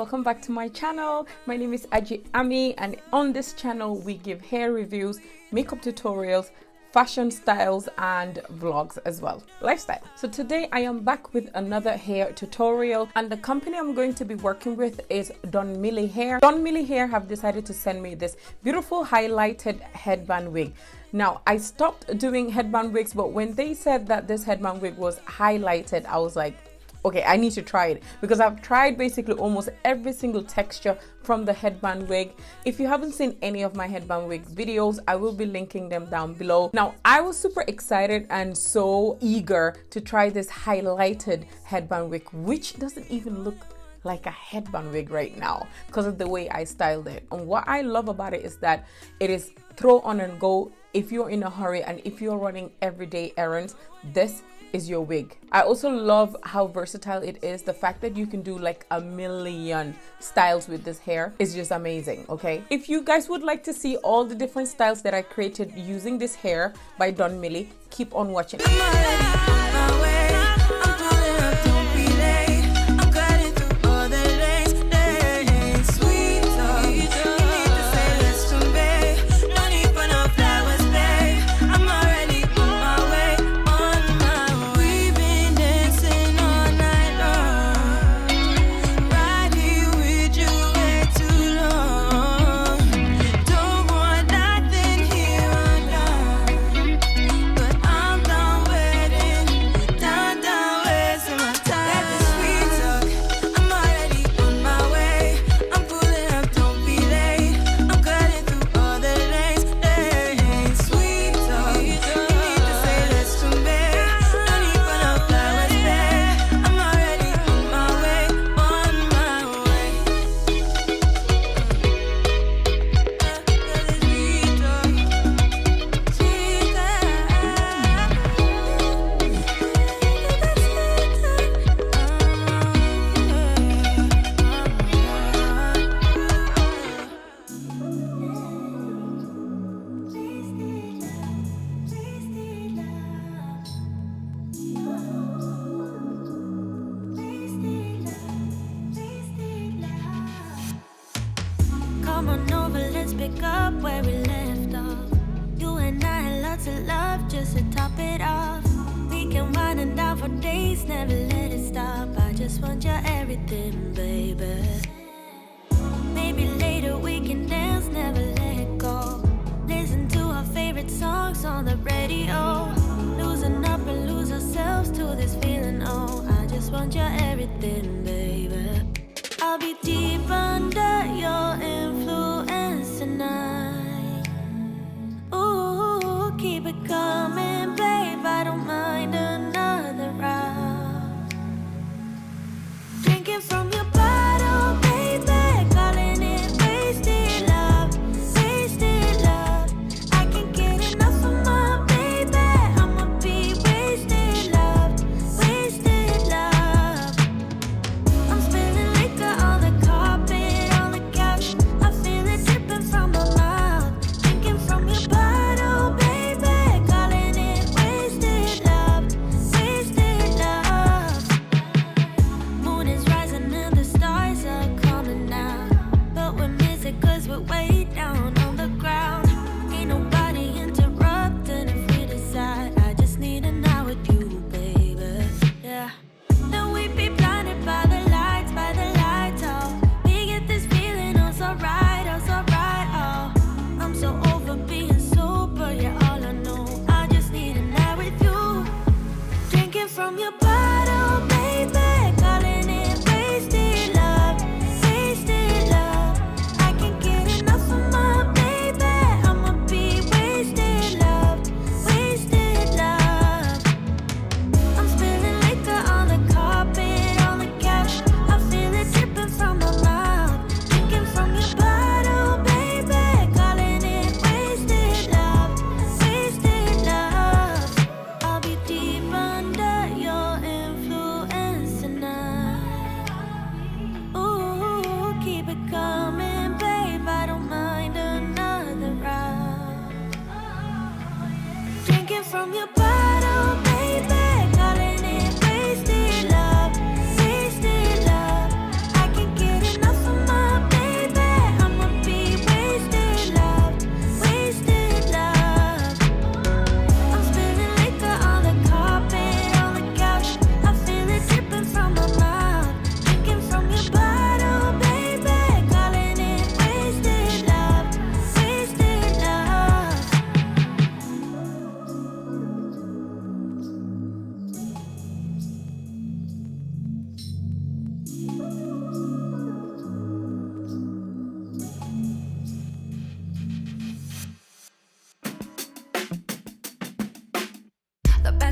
welcome back to my channel. My name is Aji Ami, and on this channel we give hair reviews, makeup tutorials, fashion styles, and vlogs as well, lifestyle. So today I am back with another hair tutorial, and the company I'm going to be working with is Donmily Hair. Donmily Hair have decided to send me this beautiful highlighted headband wig. Now, I stopped doing headband wigs, but when they said that this headband wig was highlighted, I was like, okay, I need to try it, because I've tried basically almost every single texture from the headband wig. If you haven't seen any of my headband wig videos, I will be linking them down below. Now, I was super excited and so eager to try this highlighted headband wig, which doesn't even look like a headband wig right now because of the way I styled it. And what I love about it is that it is throw on and go. If you're in a hurry and if you're running everyday errands, this is your wig. I also love how versatile it is. The fact that you can do like a million styles with this hair is just amazing. Okay, if you guys would like to see all the different styles that I created using this hair by Donmily, keep on watching. Come on over, let's pick up where we left off. You and I had lots of love just to top it off. We can wind it down for days, never let it stop. I just want your everything, baby. Maybe later we can dance, never let it go. Listen to our favorite songs on the radio. Loosen up and lose ourselves to this feeling, oh. I just want your everything, baby. I'll be deep under your influence tonight. Ooh, keep it coming, babe. I don't mind another round. Drinking from your bottle, baby. Calling it wasted love, wasted love. I can't get enough of my baby. I'ma be wasted love, wasted love.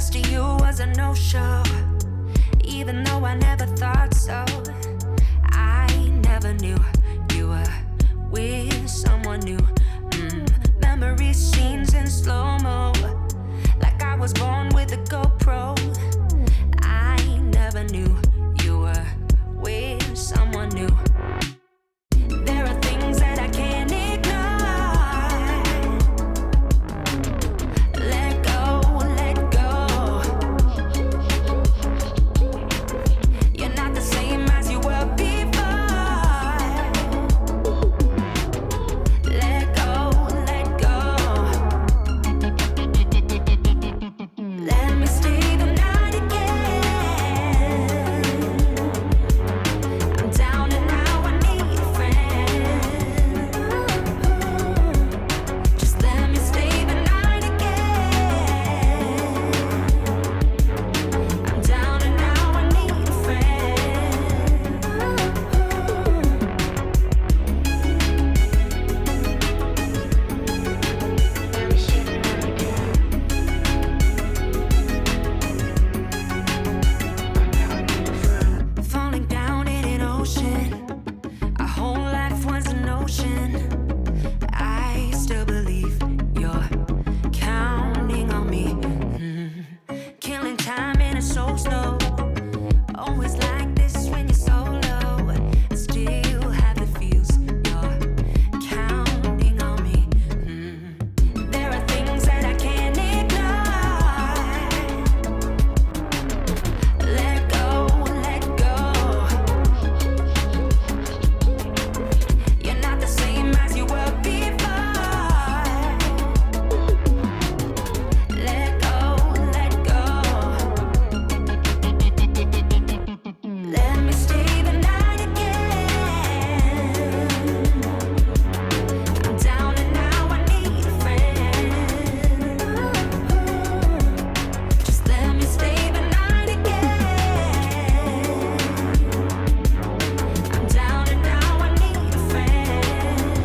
rest of you was a no-show, even though I never thought so. I never knew you were with someone new. Memory scenes in slow-mo, like I was born with a GoPro. I never knew you were with someone new. There are things that I can't ignore. Let go, let go. You're not the same as you were before. Let go, let go. Let me stay the night again. I'm down and now I need a friend. Just let me stay the night again. I'm down and now I need a friend. Falling down in an ocean, our whole life was an ocean. I still believe you're counting on me. Killing time in a so slow. Always like this when you're solo. I still have the feels. You're counting on me. There are things that I can't ignore. Let go, let go. You're not the same as you were before. Let go, let go. Let me stay the night again. I'm down and now I need a friend. Just let me stay the night again. I'm down and now I need a friend. I'm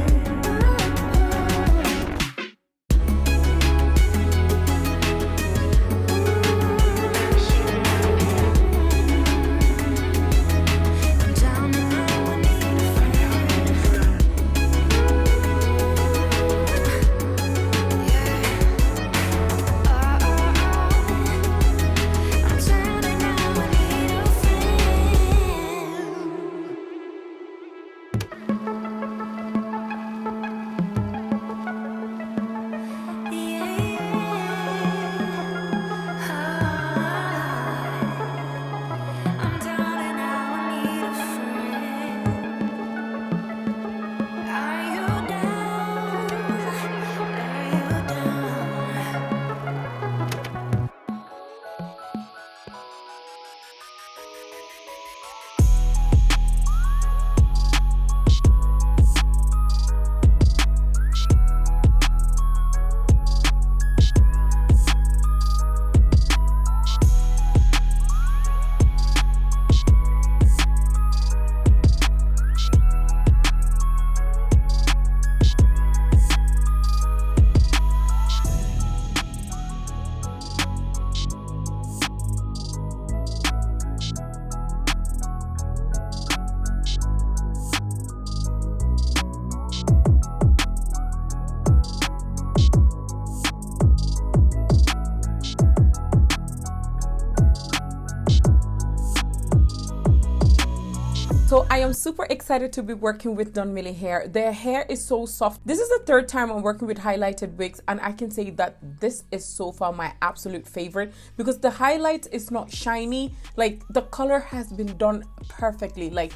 down and now I need a friend. Yeah. I'm down and now I need a I'm down and now I need a friend. Are you down? Are you down? So I am super excited to be working with Donmily Hair. Their hair is so soft. This is the third time I'm working with highlighted wigs, and I can say that this is so far my absolute favorite because the highlight is not shiny. Like, the color has been done perfectly. Like,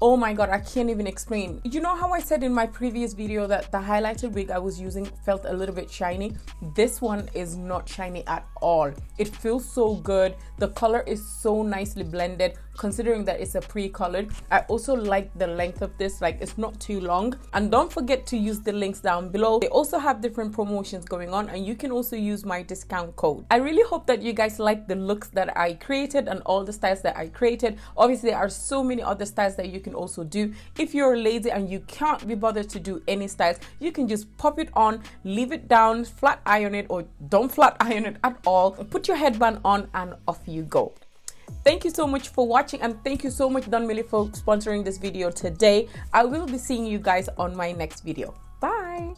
oh my god, I can't even explain. You know how I said in my previous video that the highlighted wig I was using felt a little bit shiny? This one is not shiny at all. It feels so good. The color is so nicely blended. considering that it's a pre-colored. I also like the length of this, like it's not too long. And don't forget to use the links down below. They also have different promotions going on, and you can also use my discount code. I really hope that you guys like the looks that I created and all the styles that I created. Obviously, there are so many other styles that you can also do. If you're lazy and you can't be bothered to do any styles, you can just pop it on, leave it down, flat iron it, or don't flat iron it at all, put your headband on, and off you go. Thank you so much for watching, and thank you so much Donmily for sponsoring this video today. I will be seeing you guys on my next video.